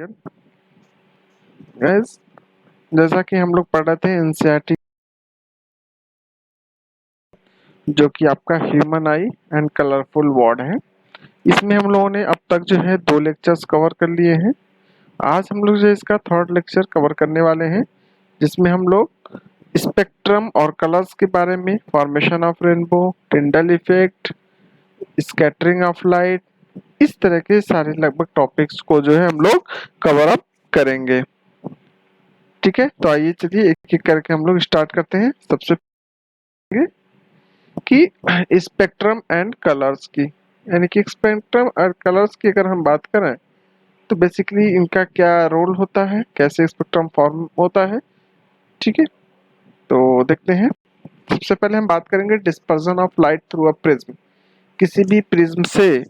Everyone. Guys, जैसा कि हम लोग पढ़ रहे थे एनसीईआरटी, जो कि आपका human I and colourful word है। इसमें हम लोगों ने अब तक जो है 2 लेक्चर्स कवर कर लिए हैं। आज हम लोग जो इसका थर्ड लेक्चर कवर करने वाले हैं, जिसमें हम लोग स्पेक्ट्रम और कलर्स के बारे में, formation of rainbow, Tyndall effect, scattering of light, इस तरह के सारे लगभग टॉपिक्स को जो है हम लोग कवर अप करेंगे। ठीक है, तो आइए चलिए एक एक करके हम लोग स्टार्ट करते हैं। सबसे पहले कि स्पेक्ट्रम एंड कलर्स की, यानी कि स्पेक्ट्रम और कलर्स की अगर हम बात करें तो बेसिकली इनका क्या रोल होता है, कैसे स्पेक्ट्रम फॉर्म होता है। ठीक है, तो देखते हैं। सबसे पहले हम बात करेंगे dispersion of light through a prism. किसी भी प्रिज्म से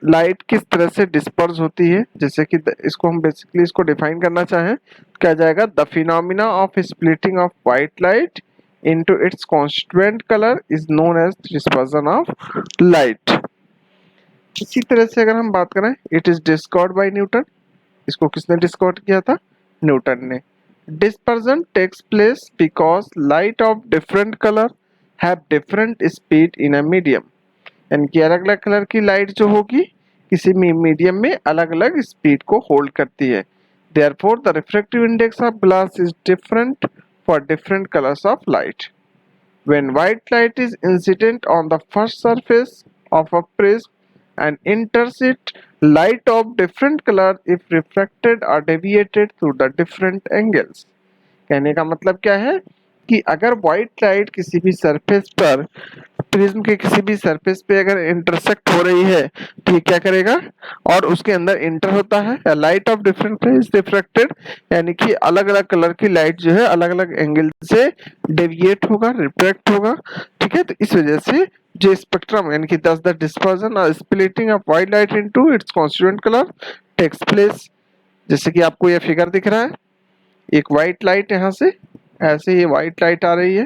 लाइट किस तरह से डिस्पर्स होती है, जैसे कि इसको हम बेसिकली इसको डिफाइन करना चाहें, क्या जाएगा, the phenomena of splitting of white light into its constituent color is known as dispersion of light। इसी तरह से अगर हम बात करें, it is discovered by Newton। इसको किसने डिस्कवर किया था? न्यूटन ने। Dispersion takes place because light of different color have different speed in a medium। यानी कि अलग अलग कलर की लाइट जो होगी किसी मीडियम में अलग अलग स्पीड को होल्ड करती है। Therefore, the refractive index of glass is different for different colors of light। When white light is incident on the first surface of a prism and enters it, light of different color if refracted or deviated through the different angles। कहने का मतलब क्या है कि अगर white light किसी भी surface पर, प्रिज्म के किसी भी सरफेस पे अगर इंटरसेक्ट हो रही है तो ये क्या करेगा, और उसके अंदर इंटर होता है, light of different phase refracted, यानी कि अलग अलग कलर की लाइट जो है अलग अलग एंगल से डेविएट होगा, रिफ्रैक्ट होगा। ठीक है, तो इस वजह से जो स्पेक्ट्रम, यानी कि दस द डिस्पर्जन और splitting of white light into its constituent colour takes place. जैसे कि आपको ये फिगर दिख रहा है, एक व्हाइट लाइट यहाँ से ऐसे ये व्हाइट लाइट आ रही है,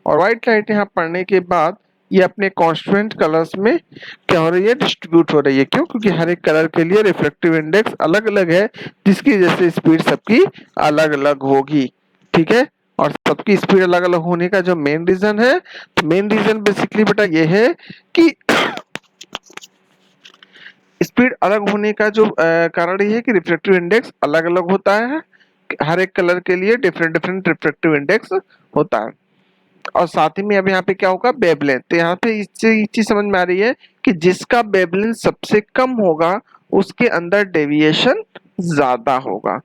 और व्हाइट लाइट यहाँ पड़ने के बाद ये अपने कॉन्स्टेंट कलर्स में क्या हो रही है, डिस्ट्रीब्यूट हो रही है। क्यों? क्योंकि हर एक कलर के लिए रिफ्लेक्टिव इंडेक्स अलग अलग है, जिसकी वजह से स्पीड सबकी अलग अलग होगी। ठीक है, और सबकी स्पीड अलग अलग होने का जो मेन रीजन है, तो मेन रीजन बेसिकली बेटा ये है कि स्पीड अलग होने का जो कारण ये है कि रिफ्लेक्टिव इंडेक्स अलग अलग होता है। हर एक कलर के लिए डिफरेंट डिफरेंट रिफ्लेक्टिव इंडेक्स होता है। और साथ ही में अब यहाँ पे क्या होगा, वेवलेंथ। तो यहाँ पे इससे ये चीज समझ में आ रही है कि जिसका वेवलेंथ सबसे कम होगा उसके अंदर डेविएशन ज्यादा होगा।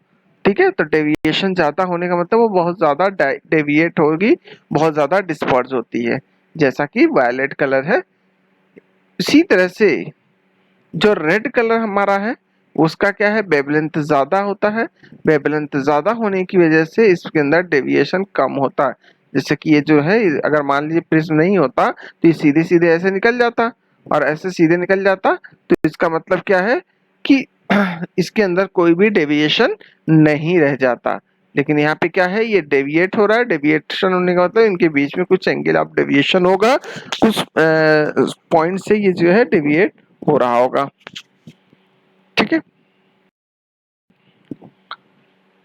ठीक है, तो डेविएशन ज्यादा होने का मतलब वो बहुत ज्यादा डेविएट होगी, बहुत ज्यादा डिस्पर्स होती है, जैसा कि वायलेट कलर है। इसी तरह से जो रेड कलर हमारा है उसका क्या है, वेवलेंथ ज्यादा होता है। वेवलेंथ ज्यादा होने की वजह से इसके अंदर डेविएशन कम होता है। जैसे कि ये जो है, अगर मान लीजिए प्रिज्म नहीं होता तो ये सीधे सीधे ऐसे निकल जाता, और ऐसे सीधे निकल जाता, तो इसका मतलब क्या है कि इसके अंदर कोई भी डेविएशन नहीं रह जाता। लेकिन यहाँ पे क्या है, ये डेविएट हो रहा है। डेविएशन होने का मतलब इनके बीच में कुछ एंगल ऑफ डेविएशन होगा, कुछ पॉइंट से ये जो है डेविएट हो रहा होगा। ठीक है,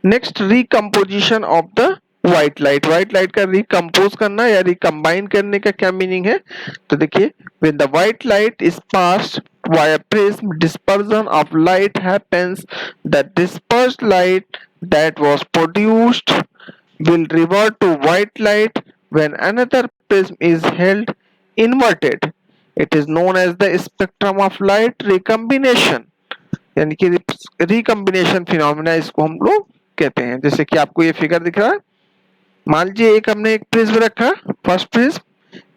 next, recomposition of the white light. White light का रिकम्पोज करना या रिकम्बाइन करने का क्या मीनिंग है, तो देखिए, when the white light is passed via prism, dispersion of light happens। The dispersed light that was produced will revert to white light when another prism is held inverted। It is known as the spectrum of light recombination, यानी कि recombination phenomena इसको हम लोग कहते हैं। जैसे कि आपको ये फिगर दिख रहा है, मान लीजिए हमने एक प्रिज्म रखा, फर्स्ट प्रिज्म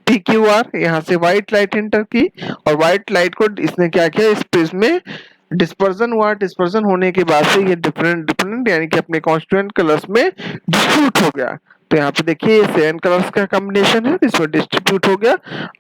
PQR, यहाँ से व्हाइट लाइट एंटर की, और व्हाइट लाइट को इसने क्या किया, इस प्रिज्म में डिस्पर्जन हुआ। डिस्पर्जन होने के बाद से ये डिफरेंट डिफरेंट यानी कि अपने कॉन्स्टिट्यूएंट कलर्स में डिस्ट्रीब्यूट हो गया। तो यहाँ पे देखिए ये 7 कलर्स का कॉम्बिनेशन है, इसमें डिस्ट्रीब्यूट हो गया।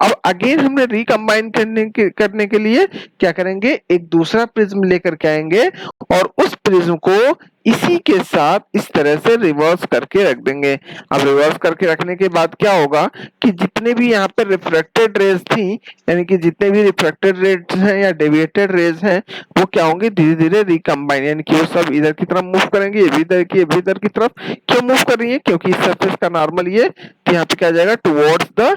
अब अगेन हमने रिकम्बाइन करने के लिए क्या करेंगे, एक दूसरा प्रिज्म लेकर के आएंगे, और उस प्रिज्म को इसी के साथ इस तरह से रिवर्स करके रख देंगे। अब रिवर्स करके रखने के बाद क्या होगा कि जितने भी यहाँ पे रिफ्रैक्टेड रेज थी, यानी कि जितने भी रिफ्रैक्टेड रेज हैं या डेविएटेड रेज हैं, वो क्या होंगे, धीरे धीरे रिकम्बाइन, यानी कि वो सब इधर की तरफ मूव करेंगे। ये भी इधर की, ये भी इधर की तरफ। क्यों मूव कर रही है? क्योंकि इस सरफेस का नॉर्मल ये, तो यहाँ पे क्या जाएगा, टुवर्ड्स द,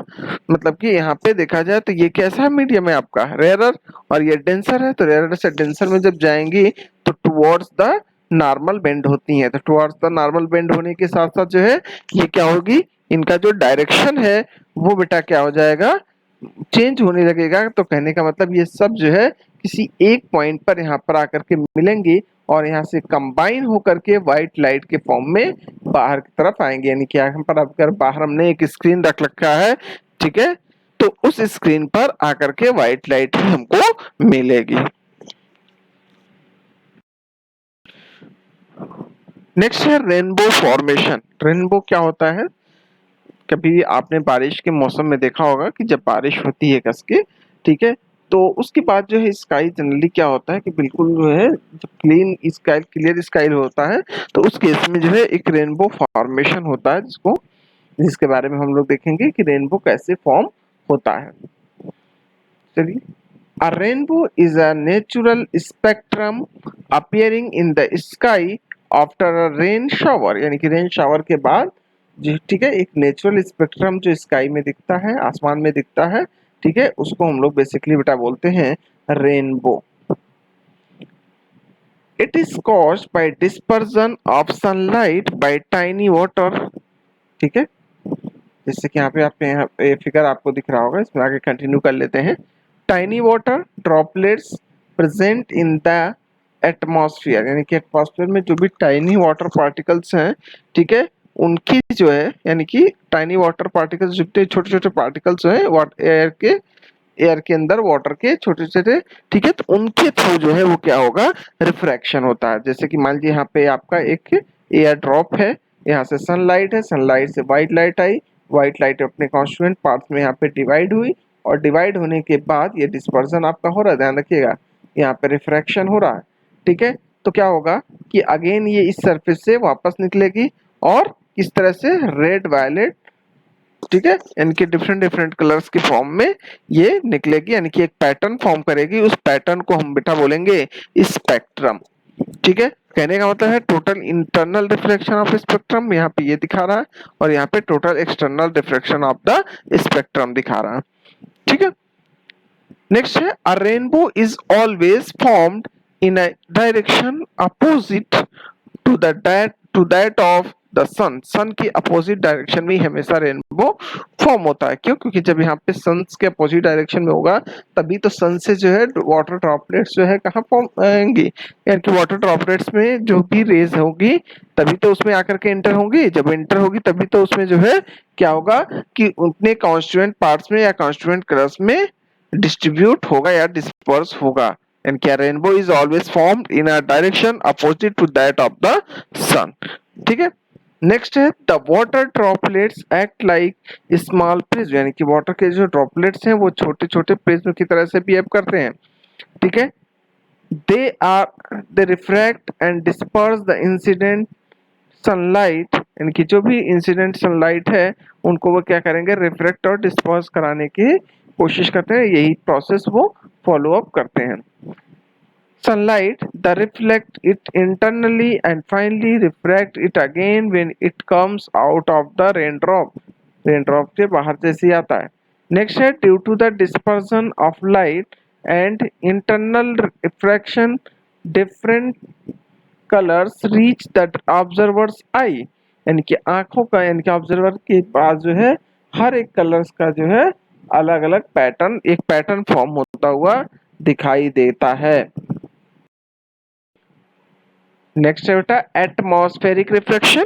मतलब कि यहाँ पे देखा जाए तो ये कैसा मीडियम है आपका, रेयरर, और ये डेंसर है, तो रेयरर से डेंसर में जब जाएंगी तो टुवर्ड्स द नॉर्मल बेंड होती है। तो टुवर्ड्स द नॉर्मल बेंड होने के साथ साथ जो है ये क्या होगी, इनका जो डायरेक्शन है वो बेटा क्या हो जाएगा, चेंज होने लगेगा। तो कहने का मतलब ये सब जो है किसी एक पॉइंट पर यहाँ पर आकर के मिलेंगे और यहाँ से कंबाइन होकर के व्हाइट लाइट के फॉर्म में बाहर की तरफ आएंगे। यानी कि यहाँ पर अगर बाहर हमने एक स्क्रीन रख रखा है, ठीक है, तो उस स्क्रीन पर आकर के व्हाइट लाइट ही हमको मिलेगी। नेक्स्ट है रेनबो फॉर्मेशन। रेनबो क्या होता है, कभी आपने बारिश के मौसम में देखा होगा कि जब बारिश होती है कस के, ठीक है, तो उसके बाद जो है स्काई जनरली क्या होता है कि बिल्कुल जो है जब क्लीन स्काई, क्लियर स्काई होता है, तो उस केस में जो है एक रेनबो फॉर्मेशन होता है, जिसके बारे में हम लोग देखेंगे कि रेनबो कैसे फॉर्म होता है। चलिए, A rainbow is a natural spectrum appearing in the sky after a rain shower, यानी कि रेन शावर के बाद जो, ठीक है, एक नेचुरल स्पेक्ट्रम जो स्काई में दिखता है, आसमान में दिखता है, ठीक है, उसको हम लोग बेसिकली बेटा बोलते हैं rainbow. It is caused by dispersion of sunlight bye tiny water, ठीक है, जैसे कि यहाँ पे फिगर आपको दिख रहा होगा, इसमें आगे कंटिन्यू कर लेते हैं। Tiny water droplets present in the atmosphere, यानी कि एटमॉस्फेयर में जो भी टाइनी वाटर पार्टिकल्स हैं, ठीक है, उनकी जो है, यानी कि टाइनी वाटर पार्टिकल्स, जितने छोटे छोटे पार्टिकल्स हैं एयर के अंदर वाटर के छोटे छोटे, ठीक है, तो उनके थ्रू जो है वो क्या होगा, रिफ्रैक्शन होता है। जैसे कि मान लीजिए यहाँ पे आपका एक एयर ड्रॉप है, यहाँ से सनलाइट है, सनलाइट से व्हाइट लाइट आई, व्हाइट लाइट अपने कॉन्स्टिट्यूएंट पार्ट्स में यहाँ पे डिवाइड हुई, और डिवाइड होने के बाद ये डिस्पर्सन आपका हो रहा है, ध्यान रखिएगा, यहाँ पे रिफ्रैक्शन हो रहा है, ठीक है, तो क्या होगा कि अगेन ये इस सरफेस से वापस निकलेगी और किस तरह से, रेड, वायलेट, ठीक है, यानी कि डिफरेंट डिफरेंट कलर्स के फॉर्म में ये निकलेगी, यानी कि एक पैटर्न फॉर्म करेगी। उस पैटर्न को हम बेटा बोलेंगे स्पेक्ट्रम, ठीक है। कहने का मतलब है total internal reflection of spectrum यहाँ पे ये दिखा रहा है, और यहाँ पे total external reflection of the spectrum दिखा रहा है, ठीक है। नेक्स्ट है, a rainbow is always formed in a direction opposite to that of the sun. Sun की अपोजिट डायरेक्शन में हमेशा रेनबो फॉर्म होता है। क्यों? क्योंकि जब यहाँ पे सन के अपोजिट डायरेक्शन में होगा, तभी तो सन से जो है वाटर ड्रॉपलेट्स जो है कहाँ फॉर्म होंगी, यानी कि वाटर ड्रॉपलेट्स में जो भी रेज होगी तभी तो उसमें आकर के एंटर होंगी। जब एंटर होगी तभी तो उसमें जो है क्या होगा कि उतने कॉन्स्टिट्यूएंट पार्ट्स में या कॉन्स्टिट्यूएंट कलर्स में डिस्ट्रीब्यूट होगा या डिस्पर्स होगा। And rainbow is always formed in a direction opposite to that of the sun, ठीक है। नेक्स्ट है, the water droplets act like small prism, यानी कि वाटर के जो ड्रॉपलेट्स हैं वो छोटे छोटे प्रिज्म की तरह से बिहेव करते हैं, ठीक है। They refract and disperse the incident sunlight, यानी कि जो भी इंसिडेंट सनलाइट है उनको वो क्या करेंगे, रिफ्रैक्ट और डिस्पर्स कराने की कोशिश करते हैं, यही प्रोसेस वो फॉलो अप करते हैं। Sunlight, they reflect it internally and finally refract it again when it comes out of the raindrop. Raindrop के बाहर जैसे ही आता है। Next है, due to the dispersion of light and internal refraction, different colors reach the observer's eye. यानी कि आंखों का, यानी कि ऑब्जर्वर के पास जो है हर एक कलर्स का जो है अलग अलग पैटर्न, एक पैटर्न फॉर्म होता हुआ दिखाई देता है। नेक्स्ट है बेटा एटमॉस्फेरिक रिफ्रैक्शन।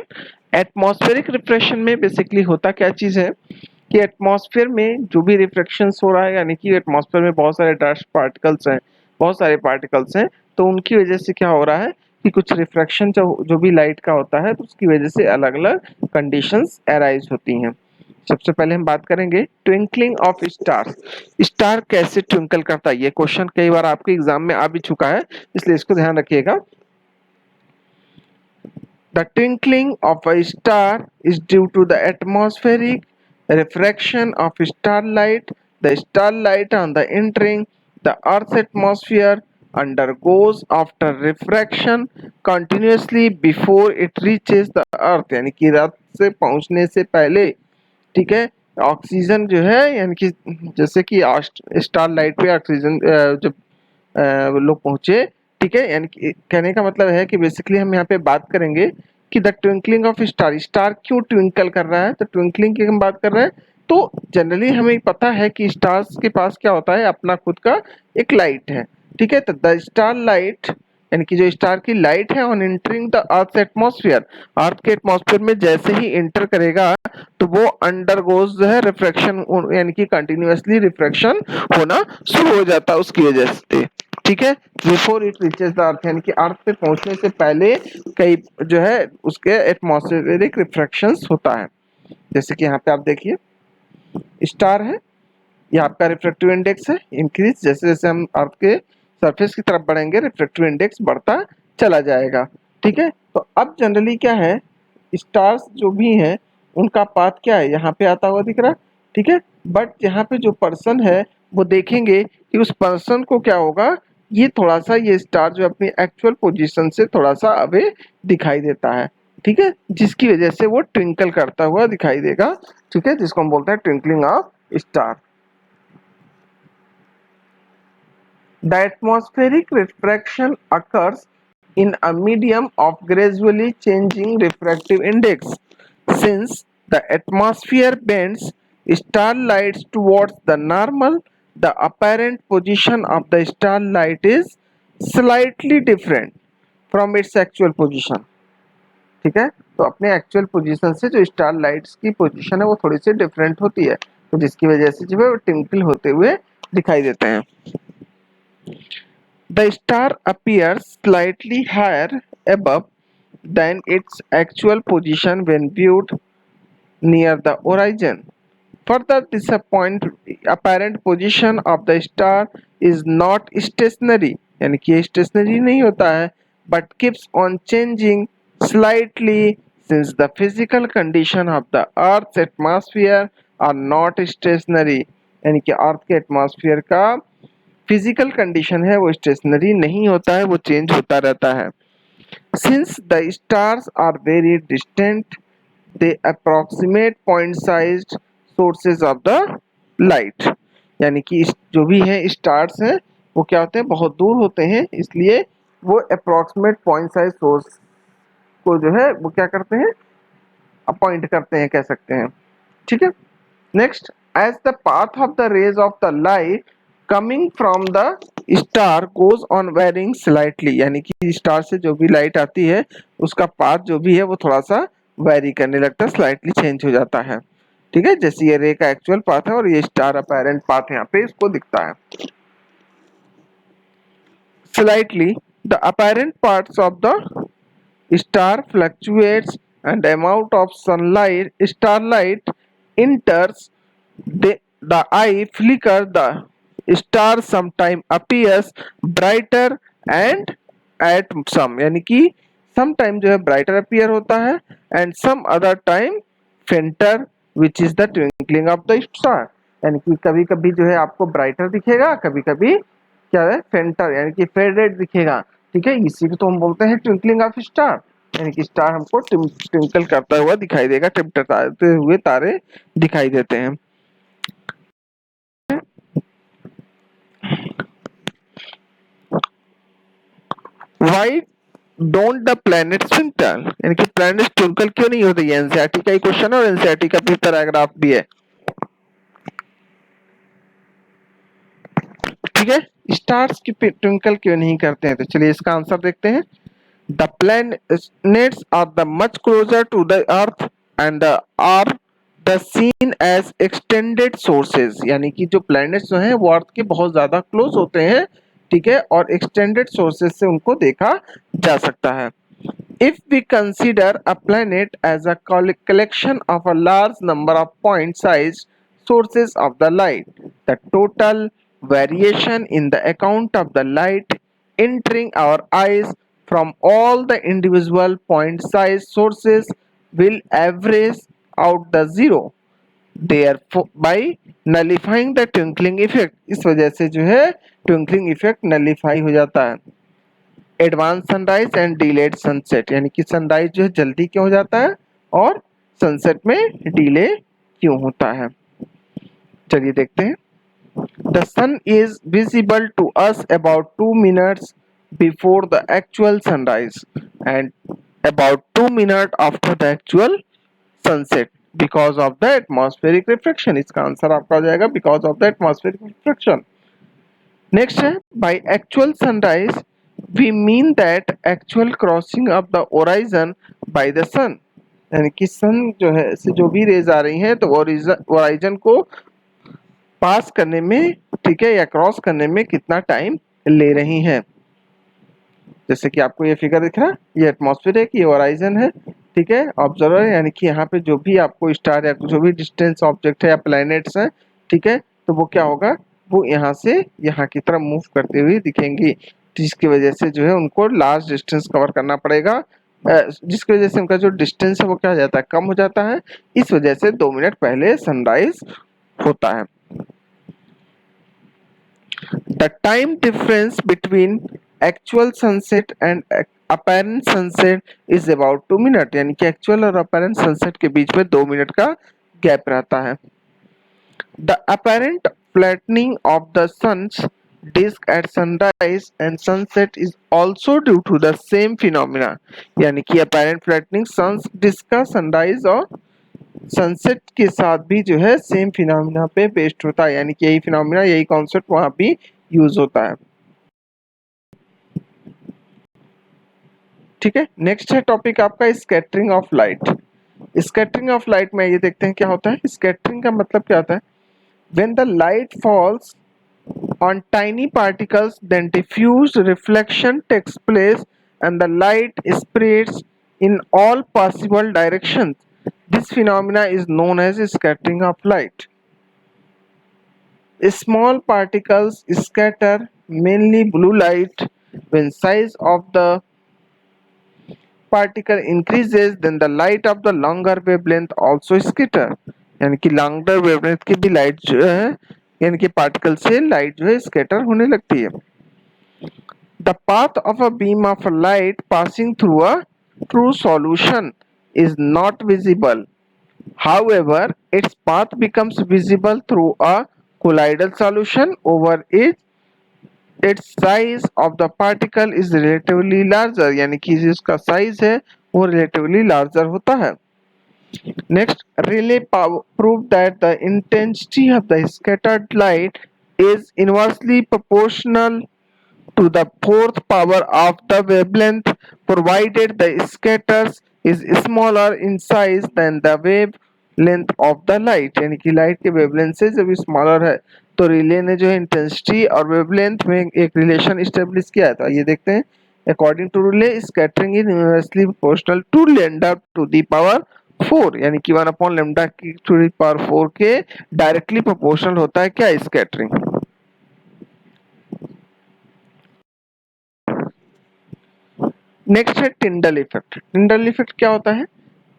एटमॉस्फेरिक रिफ्रैक्शन में बेसिकली होता क्या चीज है कि एटमॉस्फेयर में जो भी रिफ्रैक्शन हो रहा है, यानी कि एटमॉस्फेयर में बहुत सारे डस्ट पार्टिकल्स हैं, बहुत सारे पार्टिकल्स हैं, तो उनकी वजह से क्या हो रहा है कि कुछ रिफ्रैक्शन जो भी लाइट का होता है, तो उसकी वजह से अलग अलग कंडीशंस अराइज होती हैं। सबसे पहले हम बात करेंगे ट्विंकलिंग ऑफ स्टार। स्टार कैसे ट्विंकल करता है, ये क्वेश्चन कई बार आपके एग्जाम में आ भी चुका है, इसलिए इसको ध्यान रखिएगा। The twinkling of a star is due to the atmospheric refraction of starlight. The starlight on the entering the Earth's atmosphere undergoes after refraction continuously before it reaches the Earth, यानी कि अर्थ से पहुंचने से पहले, ठीक है, ऑक्सीजन जो है यानी कि जैसे कि स्टार लाइट पे ऑक्सीजन जब लोग पहुंचे, ठीक है, यानी कि कहने का मतलब है कि बेसिकली हम यहाँ पे बात करेंगे कि the twinkling of star, star क्यों ट्विंकल कर रहा है, तो ट्विंकलिंग की हम बात कर रहे हैं। तो जनरली हमें पता है कि स्टार्स के पास क्या होता है, अपना खुद का एक लाइट है, ठीक है। तो द स्टार लाइट यानी कि जो स्टार की लाइट है on entering the earth atmosphere, earth के एटमॉस्फेयर में जैसे ही एंटर करेगा तो वो अंडरगोज जो है रिफ्रैक्शन, यानी कि कंटिन्यूअसली रिफ्रैक्शन होना शुरू हो जाता है उसकी वजह से, ठीक है। Before it reaches the earth, यानी कि अर्थ पे पहुंचने से पहले कई जो है उसके एटमॉस्फेरिक रिफ्रैक्शंस होता है। जैसे कि यहाँ पे आप देखिए स्टार है, ये आपका रिफ्रैक्टिव इंडेक्स है इंक्रीज, जैसे जैसे हम अर्थ के सरफेस की तरफ बढ़ेंगे रिफ्रैक्टिव इंडेक्स बढ़ता चला जाएगा, ठीक है। तो अब जनरली क्या है, स्टार्स जो भी हैं उनका पाथ क्या है, यहाँ पे आता हुआ दिख रहा है, ठीक है। बट यहाँ पे जो पर्सन है वो देखेंगे कि उस पर्सन को क्या होगा, ये थोड़ा सा ये स्टार जो अपनी एक्चुअल पोजीशन से थोड़ा सा अवे दिखाई देता है, ठीक है, जिसकी वजह से वो ट्विंकल करता हुआ दिखाई देगा, ठीक है, जिसको हम बोलते हैं twinkling of star. The atmospheric refraction occurs in a medium of gradually changing refractive index. Since the atmosphere bends starlight towards the normal, the apparent position of the starlight is slightly different from its actual position. ठीक है, तो अपने actual position से जो star lights की position है वो थोड़ी सी डिफरेंट होती है, तो जिसकी वजह से जो है वो ट्विंकल होते हुए दिखाई देते हैं। The star appears slightly higher above than its actual position when viewed near the horizon. Further, this apparent position of the star is not stationary, यानी कि stationary नहीं होता है, but keeps on changing slightly since the physical condition of the Earth's atmosphere are not stationary, यानी कि अर्थ के atmosphere का physical condition है वो स्टेशनरी नहीं होता है, वो चेंज होता रहता है। Since the stars are very distant they approximate point sized sources of the light, यानी कि जो भी है स्टार्स हैं वो क्या होते हैं, बहुत दूर होते हैं, इसलिए वो अप्रोक्सीमेट पॉइंट साइज सोर्स को जो है वो क्या करते हैं, अपॉइंट करते हैं कह सकते हैं, ठीक है। Next, as the path of the rays of the light coming from the star goes on varying slightly, यानी कि स्टार से जो भी लाइट आती है उसका पाथ जो भी है वो थोड़ा सा वेरी करने लगता है, स्लाइटली चेंज हो जाता है, ठीक है। जैसे ये रे का एक्चुअल पाथ है और ये स्टार अपैरेंट पाथ यहाँ पे इसको दिखता है। Slightly the apparent parts of the star fluctuates and the amount of sunlight starlight enters the eye flicker, the star sometime appears brighter and at some, यानी कि sometime जो है brighter appear होता है and some other time fainter which is the twinkling of the star, यानी कि कभी कभी जो है आपको brighter दिखेगा, कभी कभी क्या है fainter यानी कि faded दिखेगा, ठीक है, इसी को तो हम बोलते हैं twinkling of star, यानी कि स्टार हमको ट्विंकल करता हुआ दिखाई देगा, टिमटिमाते हुए तारे दिखाई देते हैं। Why don't the planets twinkle, यानी कि प्लैनेट्स ट्विंकल क्यों नहीं होते, ये एनसीईआरटी का ही क्वेश्चन है और एनसीईआरटी का भी पैराग्राफ भी है, ठीक है। स्टार्स की ट्विंकल क्यों नहीं करते हैं, तो चलिए इसका आंसर देखते हैं। The planets are the much closer to the Earth and are the seen as extended sources, यानी कि जो planets जो हैं वो अर्थ के बहुत ज़्यादा close होते हैं, ठीक है, और extended sources से उनको देखा जा सकता है। If we consider a planet as a collection of a large number of point-sized sources of the light, the total variation in the amount of the light entering our eyes from all the individual point size sources will average out the zero therefore by nullifying the twinkling effect। इस वजह से जो है twinkling effect nullify हो जाता है। Advance sunrise and delayed sunset, यानी कि सनराइज जो है जल्दी क्यों हो जाता है और सनसेट में डिले क्यों होता है। चलिए देखते हैं। The sun is visible to us about 2 minutes before the actual sunrise and about 2 minutes after the actual sunset because of the atmospheric refraction। इसका आंसर आपका हो जाएगा because of the atmospheric refraction। Next है by actual sunrise we mean that actual crossing of the horizon by the sun, यानी कि सन जो है से जो भी रेज आ रही हैं तो होराइजन को पास करने में, ठीक है, या क्रॉस करने में कितना टाइम ले रही हैं। जैसे कि आपको ये फिगर दिख रहा है, ये एटमॉस्फेयर है कि ये होराइजन है, ठीक है, ऑब्जर्वर है, यानी कि यहाँ पे जो भी आपको स्टार या जो भी डिस्टेंस ऑब्जेक्ट है या प्लैनेट्स हैं, ठीक है, तो वो क्या होगा, वो यहाँ से यहाँ की तरफ मूव करते हुए दिखेंगी, जिसकी वजह से जो है उनको लार्ज डिस्टेंस कवर करना पड़ेगा, जिसकी वजह से उनका जो डिस्टेंस है वो क्या हो जाता है, कम हो जाता है। इस वजह से 2 मिनट पहले सनराइज होता है। The time difference between actual sunset and apparent sunset is about 2 minute, यानी कि एक्चुअल और apparent sunset के बीच में 2 मिनट का गैप रहता है। The apparent flattening of the sun's disk at sunrise and sunset is also due to the same phenomena, यानी कि apparent flattening sun's disk का sunrise और सनसेट के साथ भी जो है सेम फिनोमिना पे बेस्ड होता है, यानी कि यही फिनोमिना, यही कॉन्सेप्ट वहां भी यूज होता है। ठीक है, नेक्स्ट है टॉपिक आपका scattering of light. Scattering of light में ये देखते हैं क्या होता है। स्कैटरिंग का मतलब क्या होता है, when the light falls on tiny particles then diffused reflection takes place and the light spreads in all possible directions. This phenomena is known as scattering of light. Small particles scatter mainly blue light. When size of the particle increases, then the light of the longer wavelength also scatter। यानी कि longer wavelength की भी light जो है, यानी कि particle से light जो है स्कैटर होने लगती है। The path of a beam of light passing through a true solution is not visible. However, its path becomes visible through a colloidal solution over it. Its size of the particle is relatively larger, यानी कि जिसका size है वो relatively larger होता है। Next, Rayleigh proved that the intensity of the scattered light is inversely proportional to the fourth power of the wavelength, provided the scatters is smaller in size than the wavelength of the light। यानी कि light के wavelength से जब smaller है तो relay ने जो है इंटेंसिटी और वेवलेंथ में एक रिलेशन स्टेब्लिश किया है। तो ये देखते हैं, according to Rayleigh scattering is inversely proportional to lambda to the power 4, यानी कि 1 लैम्डा की टू द पावर 4 के डायरेक्टली प्रोपोर्शनल होता है क्या, स्कैटरिंग। नेक्स्ट है टिंडल इफेक्ट। टिंडल इफेक्ट क्या होता है,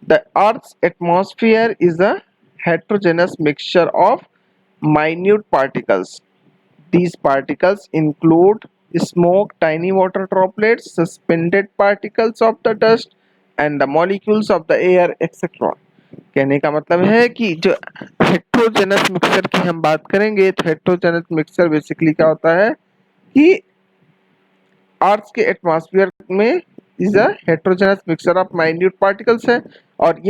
the earth's atmosphere is a heterogeneous mixture of minute particles. These particles include smoke, tiny water droplets, suspended particles of the dust and the molecules of the air etc। कहने का मतलब है कि जो heterogeneous mixture की हम बात करेंगे तो हेट्रोजेनस मिक्सचर बेसिकली क्या होता है कि अर्थ के एटमॉस्फेयर में is a heterogeneous mixture of minute particles है, और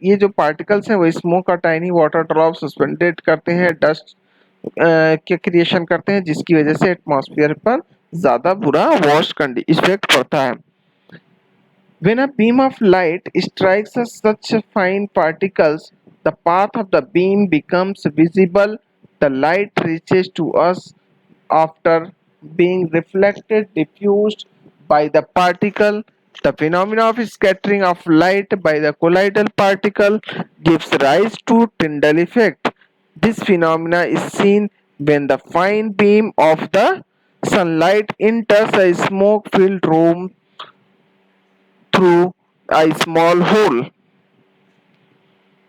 ये जो पार्टिकल्स हैं वो स्मोक और टाइनी वाटर ड्रॉप सस्पेंडेड करते हैं, डस्ट के क्रिएशन करते हैं, जिसकी वजह से एटमॉस्फेयर पर ज्यादा बुरा वॉश इफेक्ट पड़ता है। When a beam of light strikes such fine particles, the path of the beam becomes visible. The light reaches to us after being reflected, diffused by the particle. The phenomena of scattering of light by the colloidal particle gives rise to Tyndall effect. This phenomena is seen when the fine beam of the sunlight enters a smoke-filled room through a small hole.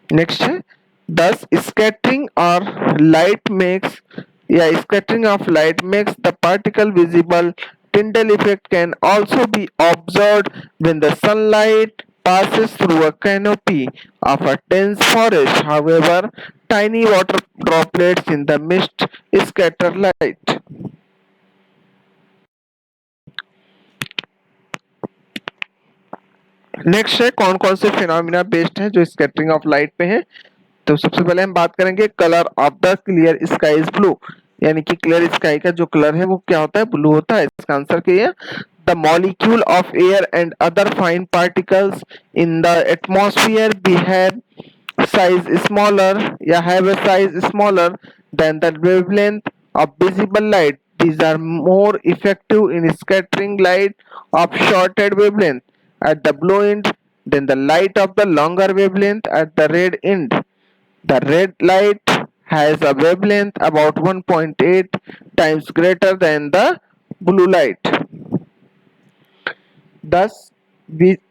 Next है, thus scattering or light makes scattering of light makes the particle visible. Tyndall effect can also be observed when the sunlight passes through a canopy of a dense forest. However, tiny water droplets in the mist scatter light. Next है कौन कौन से phenomena based है जो scattering of light पे है। तो सबसे पहले हम बात करेंगे colour of the clear sky is blue, यानी कि क्लियर स्काई का जो कलर है वो क्या होता है, ब्लू होता है। इसका आंसर क्या है, the molecule of air and other fine particles in the atmosphere behave size smaller have a size smaller than the wavelength of visible light. These are more effective in scattering light of shorter wavelength at the blue end than the light of the longer wavelength at the red end. The red light has a wavelength about 1.8 times greater than the blue light. Thus,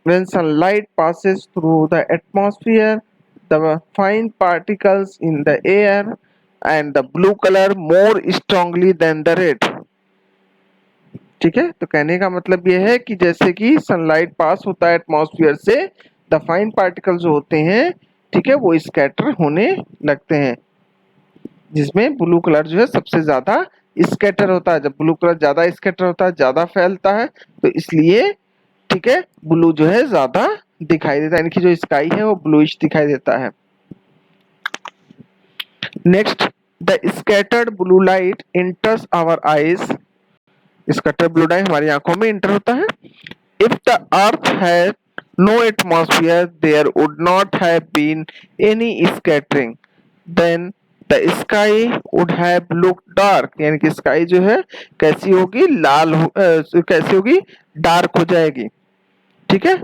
when sunlight passes through the atmosphere, the fine particles in the air and the blue color more strongly than the red. ठीक है, तो कहने का मतलब ये है कि जैसे कि सनलाइट पास होता है एटमॉस्फेयर से, द फाइन पार्टिकल जो होते हैं, ठीक है, वो स्कैटर होने लगते हैं, जिसमें ब्लू कलर जो है सबसे ज्यादा स्कैटर होता है। जब ब्लू कलर ज्यादा स्कैटर होता है, ज्यादा फैलता है, तो इसलिए ठीक है ब्लू जो है ज्यादा दिखाई देता है, यानी कि जो स्काई है वो ब्लूइश दिखाई देता है। Next, the scattered blue light enters our eyes. Scattered blue light हमारी आंखों में इंटर होता है। If the earth had no atmosphere there would not have been any scattering, then the sky would have looked dark, यानी कि sky जो है कैसी होगी, कैसी होगी, डार्क हो जाएगी। ठीक है,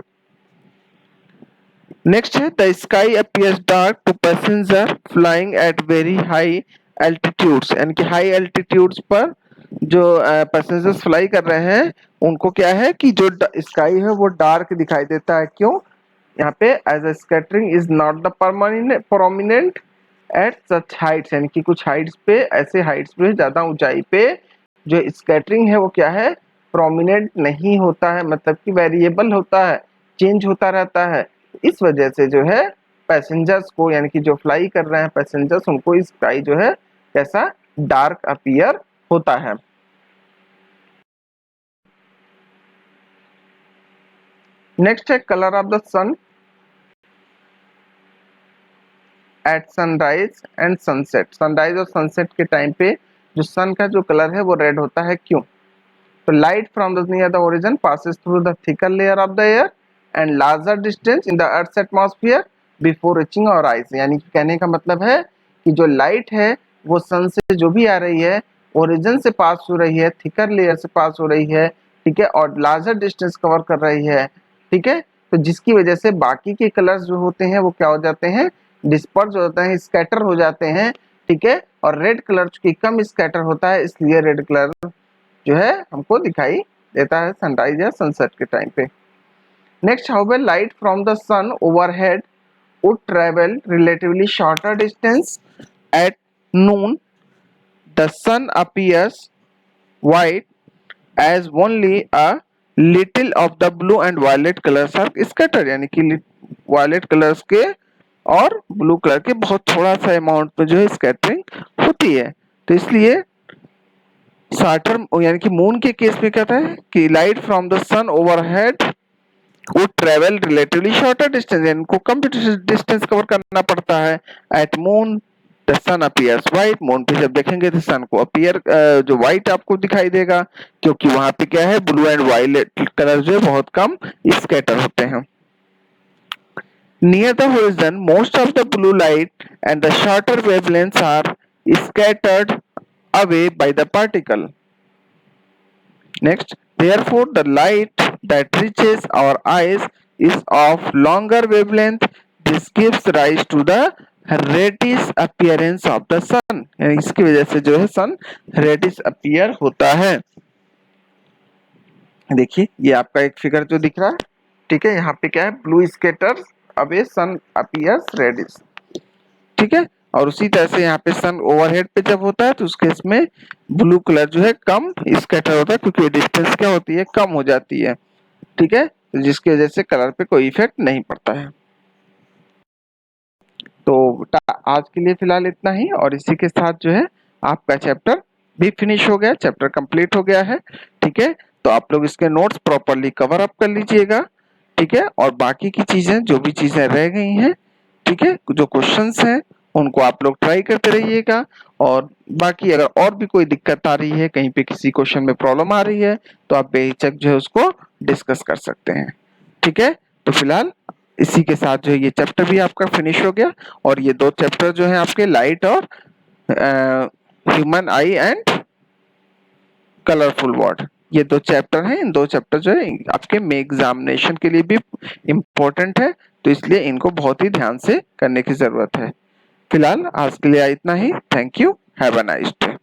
नेक्स्ट है the sky appears dark to passenger flying at very high altitudes, यानी कि हाई एल्टीट्यूड्स पर जो पैसेंजर्स फ्लाई कर रहे हैं उनको क्या है कि जो स्काई है वो डार्क दिखाई देता है। क्यों, यहाँ पे as a scattering is not the prominent at such heights, यानी कि कुछ हाइट्स पे, ऐसे हाइट्स पे, ज्यादा ऊंचाई पे जो स्कैटरिंग है वो क्या है, प्रोमिनेंट नहीं होता है, मतलब कि वेरिएबल होता है, चेंज होता रहता है। इस वजह से जो है पैसेंजर्स को, यानी कि जो फ्लाई कर रहे हैं पैसेंजर्स, उनको स्काई जो है कैसा, डार्क अपीयर होता है। नेक्स्ट है colour of the sun at sunrise and sunset. Sunrise और सनसेट के टाइम पे जो सन का जो कलर है वो रेड होता है। क्यों, तो light from the near the origin passes through the thicker layer of the air and larger distance in the earth's atmosphere before reaching our eyes, यानी कि कहने का मतलब है कि जो लाइट है वो सन से जो भी आ रही है ओरिजिन से पास हो रही है, थिकर लेयर से पास हो रही है, ठीक है, और लार्जर डिस्टेंस कवर कर रही है। ठीक है, तो जिसकी वजह से बाकी के कलर्स जो होते हैं वो क्या हो जाते हैं, डिस्पर्स हो जाते हैं, स्कैटर हो जाते हैं। ठीक है, और रेड कलर चूंकि कम स्कैटर होता है इसलिए रेड कलर जो है हमको दिखाई देता है सनराइज या सनसेट के टाइम पे। Next, however light from the sun overhead would travel relatively shorter distance at noon. The sun appears white as only a little of the blue and violet colors are scattered, यानी कि violet colours के और blue colour के बहुत थोड़ा सा amount में जो है स्कैटरिंग होती है। तो इसलिए साटर्न यानी कि मून के केस में कहता है कि light from the sun overhead would travel relatively shorter distance, इनको कम डिस्टेंस कवर करना पड़ता है। At noon the sun appears white, noon पे जब देखेंगे तो सन को अपीयर जो व्हाइट आपको दिखाई देगा, क्योंकि वहां पे क्या है, ब्लू एंड वायलेट कलर जो है बहुत कम स्कैटर होते हैं। Near the horizon most of the blue light and the shorter wavelengths are scattered away by the particle. Next, therefore, the light that reaches our eyes is of longer wavelength. This gives rise to the reddish appearance of the sun. यानी इसकी वजह से जो है सन reddish appear होता है। देखिए ये आपका एक फिगर जो दिख रहा है, ठीक है, यहाँ पे क्या है, ब्लू स्कैटर्स अवे सन अपीयर्स रेडिश, ठीक है। और उसी तरह से यहाँ पे सन ओवरहेड पे जब होता है तो उस केस में ब्लू कलर जो है कम स्कैटर होता है, क्योंकि डिस्टेंस क्या होती है, कम हो जाती है, ठीक है, तो जिसकी वजह से कलर पे कोई इफेक्ट नहीं पड़ता है। तो आज के लिए फिलहाल इतना ही, और इसी के साथ जो है आपका चैप्टर भी फिनिश हो गया, चैप्टर कंप्लीट हो गया है, ठीक है। तो आप लोग इसके नोट्स प्रॉपरली कवर अप कर लीजिएगा, ठीक है। और बाकी की चीजें, जो भी चीजें रह गई हैं, ठीक है, जो क्वेश्चंस हैं उनको आप लोग ट्राई करते रहिएगा। और बाकी अगर और भी कोई दिक्कत आ रही है, कहीं पे किसी क्वेश्चन में प्रॉब्लम आ रही है, तो आप बेहिचक जो है उसको डिस्कस कर सकते हैं, ठीक है। तो फिलहाल इसी के साथ जो है ये चैप्टर भी आपका फिनिश हो गया, और ये दो चैप्टर जो है आपके लाइट और human I and colourful word, ये दो चैप्टर हैं। इन दो चैप्टर जो है आपके में एग्जामिनेशन के लिए भी इम्पोर्टेंट है, तो इसलिए इनको बहुत ही ध्यान से करने की जरूरत है। फिलहाल आज के लिए इतना ही। Thank you, have a nice day.